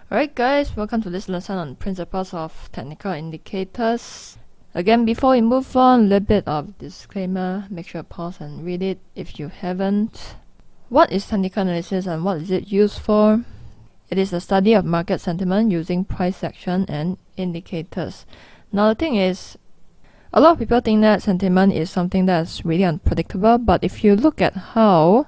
Alright guys, welcome to this lesson on principles of technical indicators. Again, before we move on, a little bit of disclaimer. Make sure to pause and read it if you haven't. What is technical analysis and what is it used for? It is the study of market sentiment using price action and indicators. Now the thing is, a lot of people think that sentiment is something that's really unpredictable, but if you look at how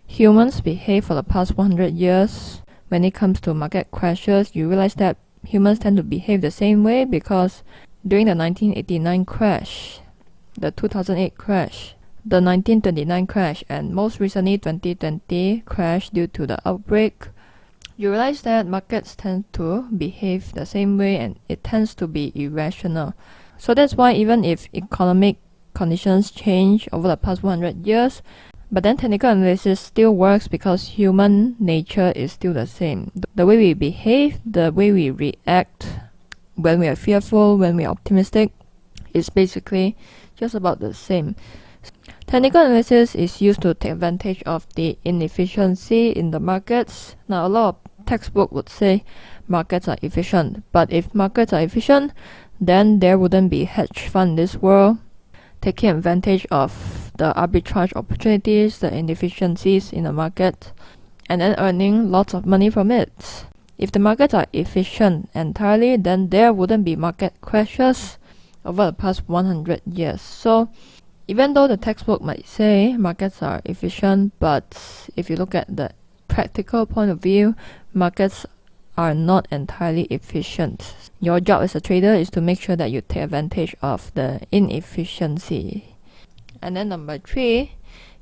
humans behave for the past 100 years, when it comes to market crashes, you realize that humans tend to behave the same way because during the 1989 crash, the 2008 crash, the 1929 crash, and most recently 2020 crash due to the outbreak, you realize that markets tend to behave the same way and it tends to be irrational. So that's why even if economic conditions change over the past 100 years, but then technical analysis still works because human nature is still the same. The way we behave, the way we react when we are fearful, when we are optimistic, is basically just about the same. Technical analysis is used to take advantage of the inefficiency in the markets. Now, a lot of textbooks would say markets are efficient, but if markets are efficient, then there wouldn't be hedge fund in this world taking advantage of the arbitrage opportunities, the inefficiencies in the market, and then earning lots of money from it. If the markets are efficient entirely, then there wouldn't be market crashes over the past 100 years. So even though the textbook might say markets are efficient, but if you look at the practical point of view, markets are not entirely efficient. Your job as a trader is to make sure that you take advantage of the inefficiency. And then number 3,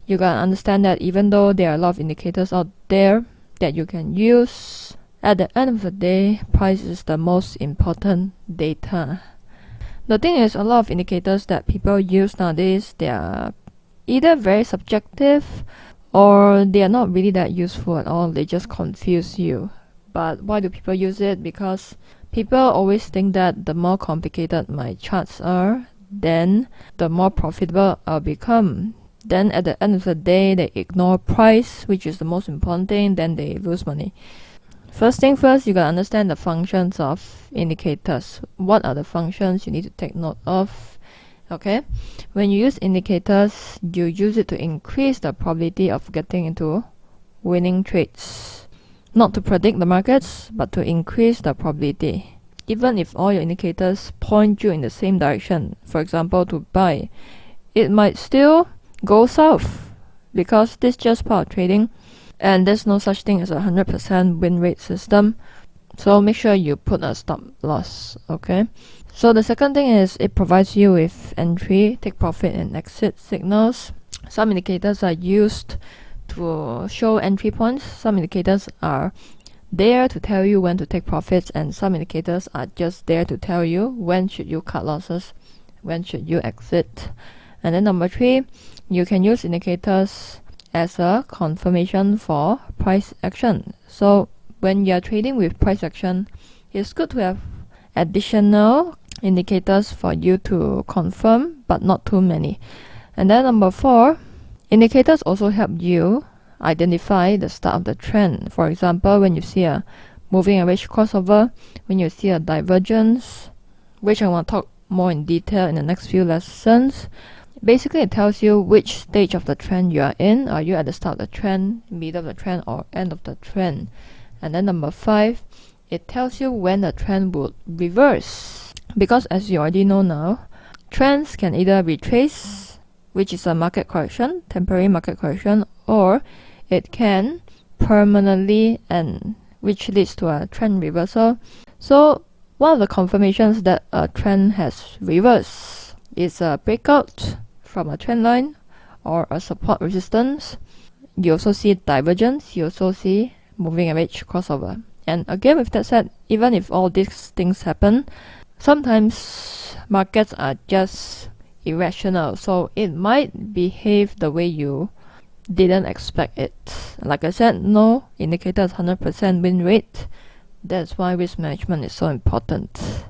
you gotta understand that even though there are a lot of indicators out there that you can use, at the end of the day, price is the most important data. The thing is, a lot of indicators that people use nowadays, they are either very subjective or they are not really that useful at all. They just confuse you. But why do people use it? Because people always think that the more complicated my charts are, then the more profitable I'll become. Then at the end of the day, they ignore price, which is the most important thing, then they lose money. First thing first, you gotta understand the functions of indicators. What are the functions you need to take note of? Okay, when you use indicators, you use it to increase the probability of getting into winning trades. Not to predict the markets, but to increase the probability. Even if all your indicators point you in the same direction, for example to buy, it might still go south because this is just part of trading and there's no such thing as a 100% win rate system. So make sure you put a stop loss, okay? So the second thing is it provides you with entry, take profit and exit signals. Some indicators are used to show entry points. Some indicators are there to tell you when to take profits, and some indicators are just there to tell you when should you cut losses, when should you exit. And then number 3, you can use indicators as a confirmation for price action. So when you are trading with price action, it's good to have additional indicators for you to confirm, but not too many. And then number 4, indicators also help you identify the start of the trend. For example, when you see a moving average crossover, when you see a divergence, which I want to talk more in detail in the next few lessons, basically it tells you which stage of the trend you are in. Are you at the start of the trend, middle of the trend, or end of the trend? And then number 5, it tells you when the trend would reverse. Because as you already know now, trends can either retrace, which is a market correction, temporary market correction, or it can permanently end, which leads to a trend reversal. So one of the confirmations that a trend has reversed is a breakout from a trend line or a support resistance. You also see divergence, you also see moving average crossover. And again, with that said, even if all these things happen, sometimes markets are just irrational, so it might behave the way you didn't expect it. Like I said, no indicator is 100% win rate. That's why risk management is so important.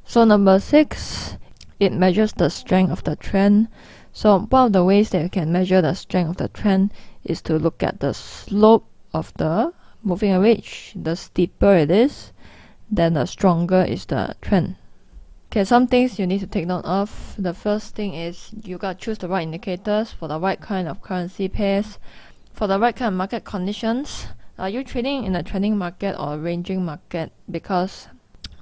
So number 6, it measures the strength of the trend. So one of the ways that you can measure the strength of the trend is to look at the slope of the moving average. The steeper it is, then the stronger is the trend. Okay, some things you need to take note of. The first thing is you gotta choose the right indicators for the right kind of currency pairs, for the right kind of market conditions. Are you trading in a trending market or a ranging market? Because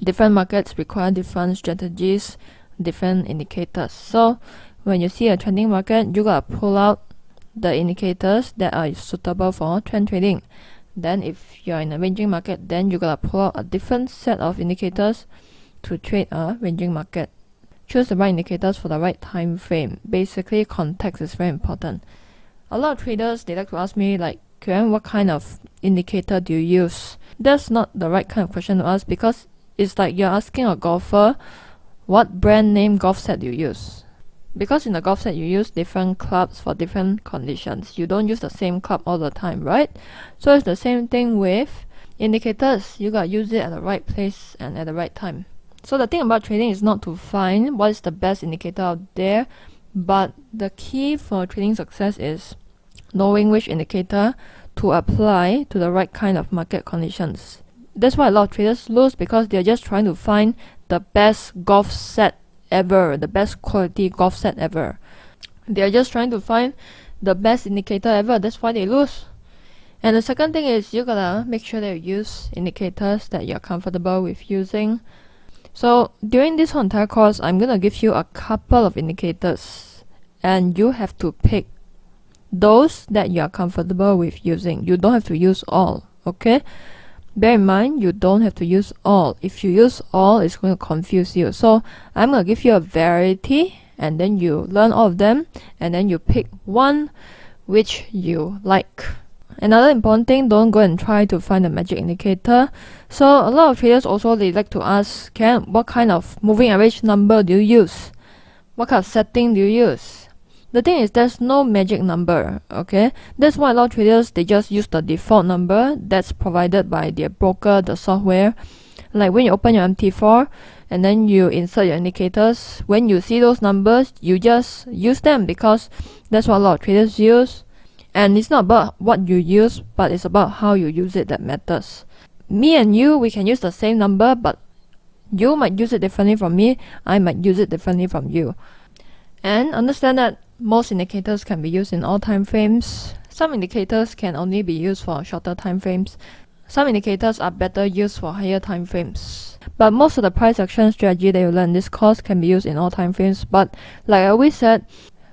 different markets require different strategies, different indicators. So when you see a trending market, you gotta pull out the indicators that are suitable for trend trading. Then if you're in a ranging market, then you gotta pull out a different set of indicators to trade a ranging market. Choose the right indicators for the right time frame. Basically, context is very important. A lot of traders, they like to ask me like, Karen, what kind of indicator do you use? That's not the right kind of question to ask, because it's like you're asking a golfer what brand name golf set do you use. Because in a golf set you use different clubs for different conditions. You don't use the same club all the time, right? So it's the same thing with indicators. You gotta use it at the right place and at the right time. So the thing about trading is not to find what is the best indicator out there, but the key for trading success is knowing which indicator to apply to the right kind of market conditions. That's why a lot of traders lose, because they're just trying to find the best golf set ever, the best quality golf set ever. They're just trying to find the best indicator ever. That's why they lose. And the second thing is you gotta make sure that you use indicators that you're comfortable with using. So during this whole entire course, I'm gonna give you a couple of indicators, and you have to pick those that you are comfortable with using. You don't have to use all, okay? Bear in mind, you don't have to use all. If you use all, it's going to confuse you. So I'm going to give you a variety, and then you learn all of them, and then you pick one which you like. Another important thing, don't go and try to find a magic indicator. So a lot of traders also, they like to ask, what kind of moving average number do you use? What kind of setting do you use? The thing is, there's no magic number, okay? That's why a lot of traders, they just use the default number that's provided by their broker, the software. Like when you open your MT4 and then you insert your indicators, when you see those numbers, you just use them, because that's what a lot of traders use. And it's not about what you use, but it's about how you use it that matters. Me and you, we can use the same number, but you might use it differently from me, I might use it differently from you. And understand that most indicators can be used in all time frames. Some indicators can only be used for shorter time frames. Some indicators are better used for higher time frames. But most of the price action strategy that you learn in this course can be used in all time frames. But like I always said,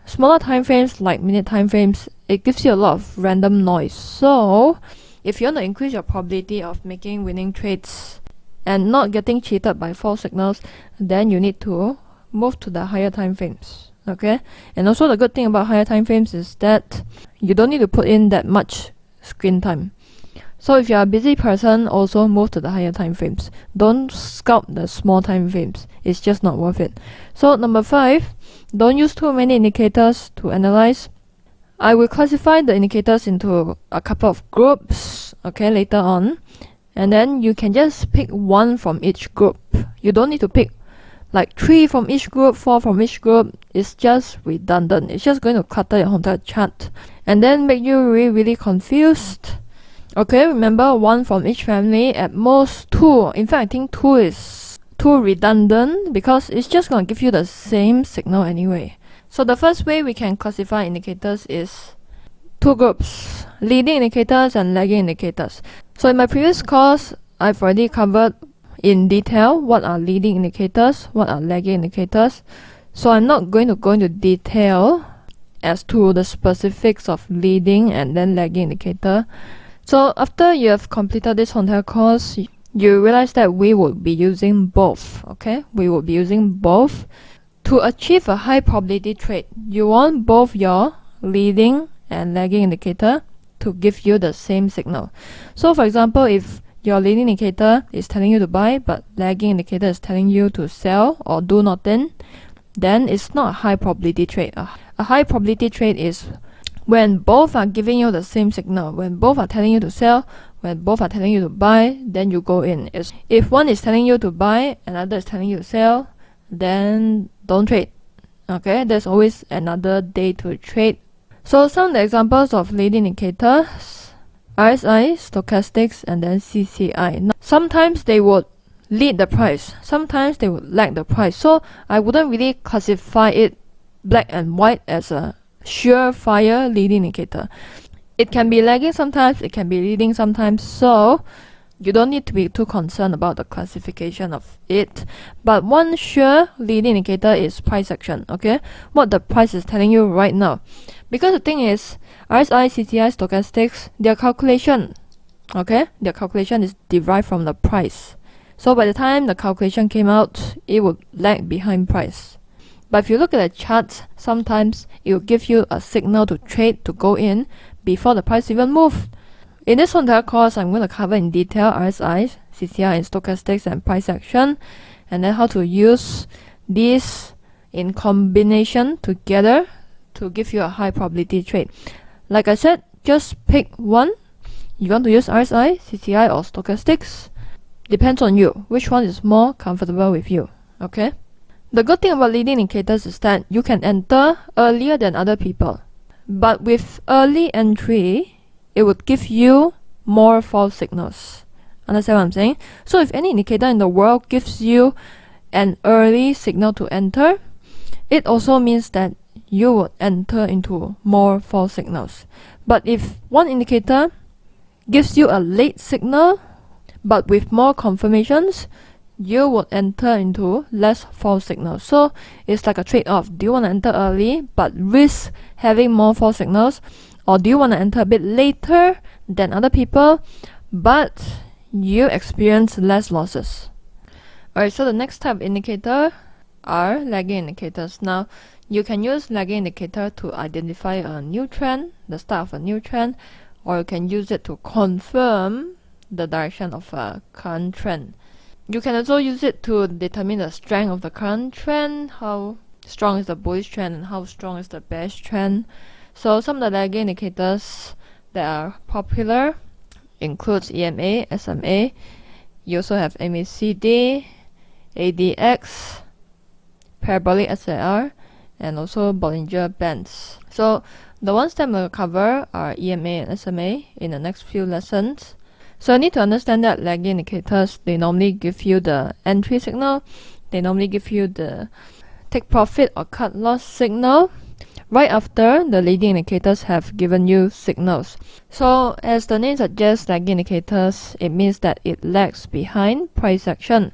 smaller time frames like minute time frames, it gives you a lot of random noise. So if you want to increase your probability of making winning trades and not getting cheated by false signals, then you need to move to the higher time frames. Okay, and also the good thing about higher time frames is that you don't need to put in that much screen time. So if you're a busy person, also move to the higher time frames. Don't scout the small time frames. It's just not worth it. So number 5, don't use too many indicators to analyze. I will classify the indicators into a couple of groups, okay, later on. And then you can just pick one from each group. You don't need to pick like 3 from each group, 4 from each group. It's just redundant. It's just going to clutter your entire chart and then make you really confused. Okay, remember 1 from each family, at most 2. In fact, I think 2 is too redundant, because it's just going to give you the same signal anyway. So the first way we can classify indicators is 2 groups: leading indicators and lagging indicators. So in my previous course, I've already covered in detail what are leading indicators, what are lagging indicators. So I'm not going to go into detail as to the specifics of leading and then lagging indicator. So after you have completed this entire course, you realize that we will be using both, okay? We will be using both to achieve a high probability trade. You want both your leading and lagging indicator to give you the same signal. So for example, if your leading indicator is telling you to buy, but lagging indicator is telling you to sell or do nothing, then it's not a high probability trade. A high probability trade is when both are giving you the same signal. When both are telling you to sell, when both are telling you to buy, then you go in. If one is telling you to buy, another is telling you to sell, then don't trade. Okay, there's always another day to trade. So some of the examples of leading indicators: RSI, stochastics, and then CCI. Now, sometimes they would lead the price. Sometimes they would lag the price. So I wouldn't really classify it black and white as a surefire leading indicator. It can be lagging sometimes, it can be leading sometimes, so you don't need to be too concerned about the classification of it. But one sure leading indicator is price action, okay? What the price is telling you right now. Because the thing is, RSI, CCI, stochastics, their calculation, okay? Their calculation is derived from the price. So by the time the calculation came out, it would lag behind price. But if you look at the charts, sometimes it will give you a signal to trade, to go in, before the price even moved. In this entire course, I'm going to cover in detail RSI, CCI, and stochastics and price action, and then how to use these in combination together to give you a high probability trade. Like I said, just pick one. You want to use RSI, CCI, or stochastics? Depends on you, which one is more comfortable with you, okay? The good thing about leading indicators is that you can enter earlier than other people. But with early entry, it would give you more false signals. Understand what I'm saying? So if any indicator in the world gives you an early signal to enter, it also means that you would enter into more false signals. But if one indicator gives you a late signal, but with more confirmations, you would enter into less false signals. So it's like a trade-off. Do you want to enter early but risk having more false signals, or do you want to enter a bit later than other people but you experience less losses? Alright, so the next type of indicator are lagging indicators. Now you can use lagging indicator to identify a new trend, the start of a new trend, or you can use it to confirm the direction of a current trend. You can also use it to determine the strength of the current trend, how strong is the bullish trend and how strong is the bearish trend. So some of the lagging indicators that are popular includes EMA, SMA. You also have MACD, ADX, parabolic SAR, and also Bollinger Bands. So the ones that I'm going to cover are EMA and SMA in the next few lessons. So you need to understand that lagging indicators, they normally give you the entry signal, they normally give you the take profit or cut loss signal right after the leading indicators have given you signals. So as the name suggests, lagging indicators, it means that it lags behind price action.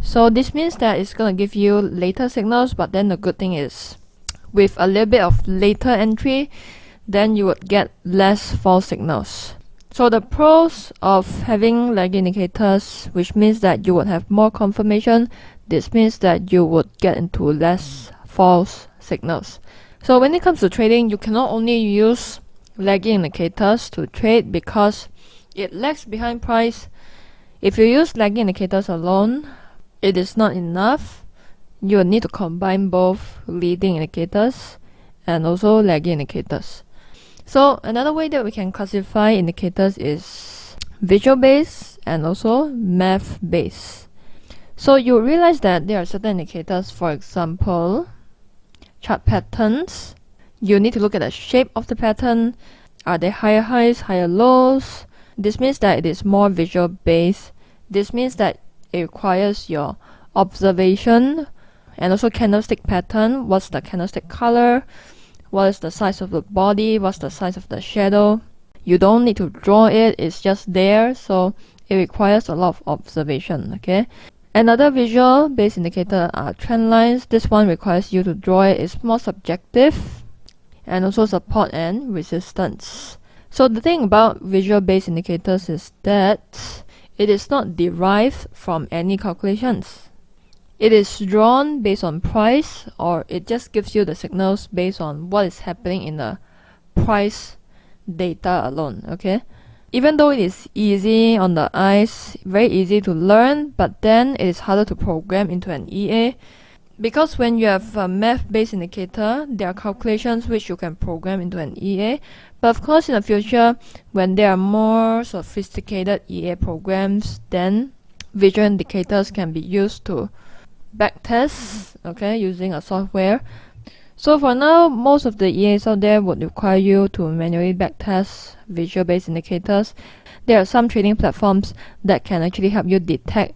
So this means that it's going to give you later signals, but then the good thing is with a little bit of later entry, then you would get less false signals. So the pros of having lagging indicators, which means that you would have more confirmation, this means that you would get into less false signals. So when it comes to trading, you cannot only use lagging indicators to trade because it lags behind price. If you use lagging indicators alone, it is not enough. You will need to combine both leading indicators and also lagging indicators. So another way that we can classify indicators is visual based and also math based. So you realize that there are certain indicators, for example, chart patterns. You need to look at the shape of the pattern. Are there higher highs, higher lows? This means that it is more visual based. This means that it requires your observation and also candlestick pattern. What's the candlestick color? What is the size of the body? What's the size of the shadow? You don't need to draw it, it's just there, so it requires a lot of observation, okay? Another visual based indicator are trend lines. This one requires you to draw it, it's more subjective, and also support and resistance. So the thing about visual based indicators is that it is not derived from any calculations. It is drawn based on price, or it just gives you the signals based on what is happening in the price data alone, okay? Even though it is easy on the eyes, very easy to learn, but then it is harder to program into an EA. Because when you have a math-based indicator, there are calculations which you can program into an EA. But of course, in the future, when there are more sophisticated EA programs, then visual indicators can be used to backtest, okay, using a software. So for now, most of the EAs out there would require you to manually backtest visual-based indicators. There are some trading platforms that can actually help you detect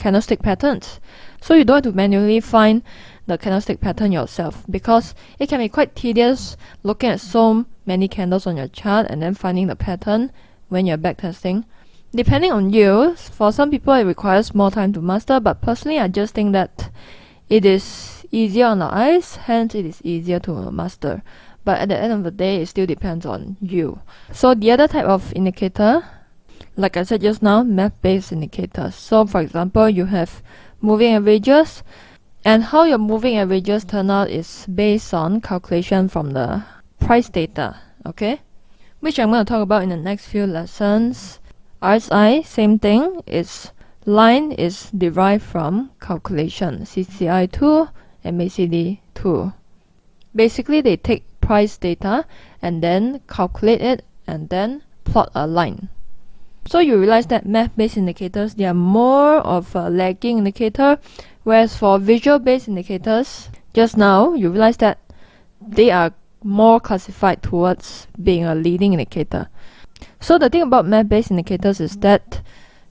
candlestick patterns. So you don't have to manually find the candlestick pattern yourself, because it can be quite tedious looking at so many candles on your chart and then finding the pattern when you're backtesting. Depending on you, for some people it requires more time to master, but personally I just think that it is easier on the eyes, hence it is easier to master. But at the end of the day, it still depends on you. So the other type of indicator, like I said just now, math-based indicators. So for example, you have moving averages, and how your moving averages turn out is based on calculation from the price data, okay? Which I'm going to talk about in the next few lessons. RSI, same thing, line is derived from calculation, CCI2 and MACD2. Basically, they take price data and then calculate it and then plot a line. So you realize that math-based indicators, they are more of a lagging indicator, whereas for visual-based indicators, just now you realize that they are more classified towards being a leading indicator. So the thing about math-based indicators is that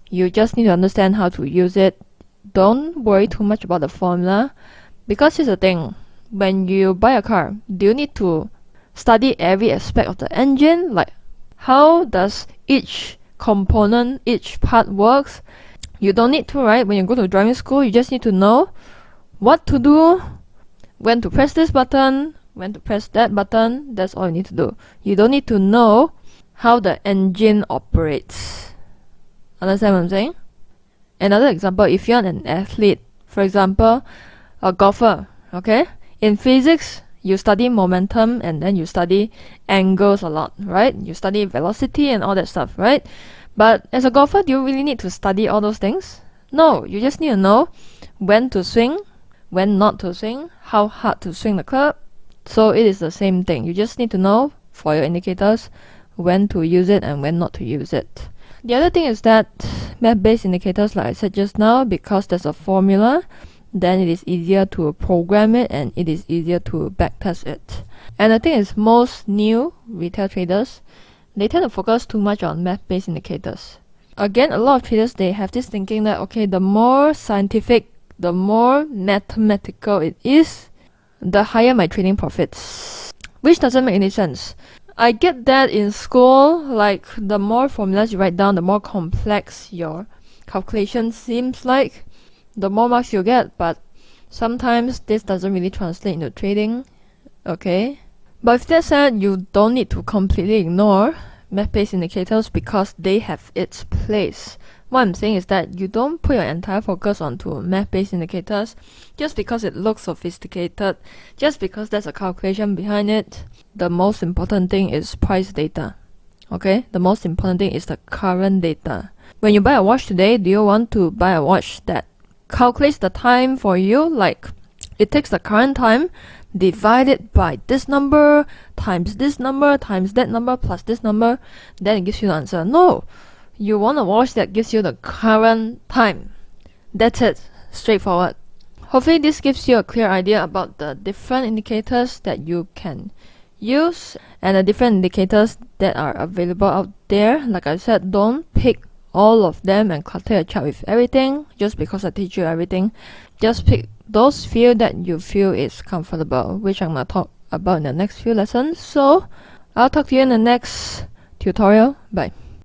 you just need to understand how to use it. Don't worry too much about the formula, because here's the thing. When you buy a car, do you need to study every aspect of the engine? Like, how does each component, each part works? You don't need to, right? When you go to driving school, you just need to know what to do, when to press this button, when to press that button. That's all you need to do. You don't need to know how the engine operates. Understand what I'm saying? Another example, if you're an athlete, for example, a golfer, okay? In physics, you study momentum and then you study angles a lot, right? You study velocity and all that stuff, right? But as a golfer, do you really need to study all those things? No, you just need to know when to swing, when not to swing, how hard to swing the club. So it is the same thing. You just need to know for your indicators when to use it and when not to use it. The other thing is that math-based indicators, like I said just now, because there's a formula, then it is easier to program it and it is easier to backtest it. And the thing is, most new retail traders, they tend to focus too much on math-based indicators. Again, a lot of traders, they have this thinking that, okay, the more scientific, the more mathematical it is, the higher my trading profits. Which doesn't make any sense. I get that in school, like the more formulas you write down, the more complex your calculation seems like, the more marks you get, but sometimes this doesn't really translate into trading, okay? But with that said, you don't need to completely ignore math-based indicators because they have its place. What I'm saying is that you don't put your entire focus onto math-based indicators just because it looks sophisticated, just because there's a calculation behind it. The most important thing is price data, okay? The most important thing is the current data. When you buy a watch today, do you want to buy a watch that calculates the time for you? Like, it takes the current time, divide it by this number, times this number, times that number, plus this number, then it gives you the answer. No, you want a watch that gives you the current time. That's it, straightforward. Hopefully this gives you a clear idea about the different indicators that you can use and the different indicators that are available out there. Like I said, don't pick all of them and clutter your chart with everything just because I teach you everything. Just pick those few that you feel is comfortable, which I'm going to talk about in the next few lessons. So I'll talk to you in the next tutorial. Bye.